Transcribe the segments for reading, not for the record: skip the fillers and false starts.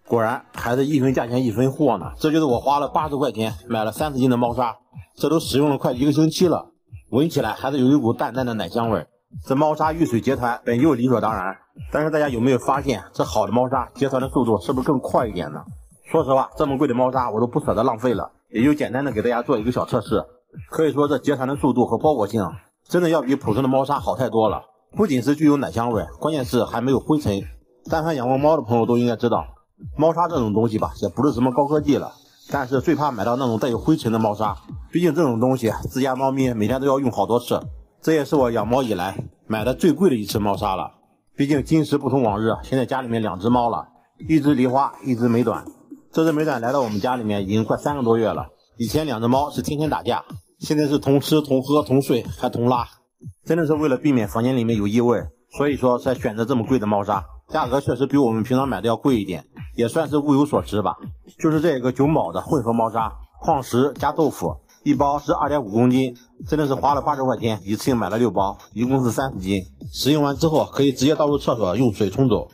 果然还是一分价钱一分货呢。这就是我花了80块钱买了30斤的猫砂，这都使用了快1个星期了，闻起来还是有一股淡淡的奶香味。这猫砂遇水结团本就理所当然，但是大家有没有发现，这好的猫砂结团的速度是不是更快一点呢？说实话，这么贵的猫砂我都不舍得浪费了，也就简单的给大家做一个小测试。可以说这结团的速度和包裹性真的要比普通的猫砂好太多了，不仅是具有奶香味，关键是还没有灰尘。但凡养过猫的朋友都应该知道，猫砂这种东西吧，也不是什么高科技了，但是最怕买到那种带有灰尘的猫砂，毕竟这种东西自家猫咪每天都要用好多次。这也是我养猫以来买的最贵的一次猫砂了，毕竟今时不同往日，现在家里面2只猫了，一只梨花，一只美短。这只美短来到我们家里面已经快3个多月了，以前2只猫是天天打架，现在是同吃同喝同睡还同拉，真的是为了避免房间里面有异味，所以说才选择这么贵的猫砂，价格确实比我们平常买的要贵一点，也算是物有所值吧。就是这个9毛的混合猫砂，矿石加豆腐，一包是2.5公斤，真的是花了80块钱，一次性买了6包，一共是30斤。使用完之后可以直接倒入厕所用水冲走。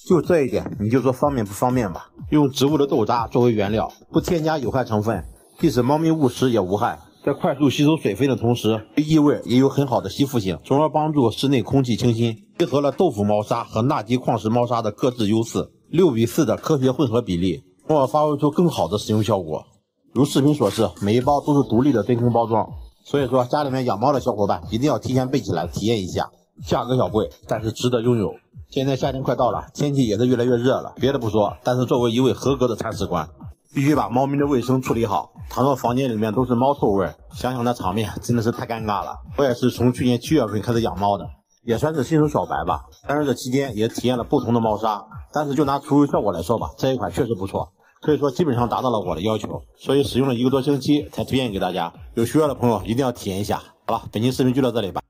就这一点，你就说方便不方便吧？用植物的豆渣作为原料，不添加有害成分，即使猫咪误食也无害，在快速吸收水分的同时，对异味也有很好的吸附性，从而帮助室内空气清新。结合了豆腐猫砂和纳基矿石猫砂的各自优势，6:4的科学混合比例，从而发挥出更好的使用效果。如视频所示，每一包都是独立的真空包装，所以说家里面养猫的小伙伴一定要提前备起来体验一下。价格小贵，但是值得拥有。现在夏天快到了，天气也是越来越热了，别的不说，但是作为一位合格的铲屎官，必须把猫咪的卫生处理好。倘若房间里面都是猫臭味，想想那场面真的是太尴尬了。我也是从去年7月份开始养猫的，也算是新手小白吧，但是这期间也体验了不同的猫砂，但是就拿除味效果来说吧，这一款确实不错，可以说基本上达到了我的要求，所以使用了1个多星期才推荐给大家，有需要的朋友一定要体验一下。好了，本期视频就到这里吧。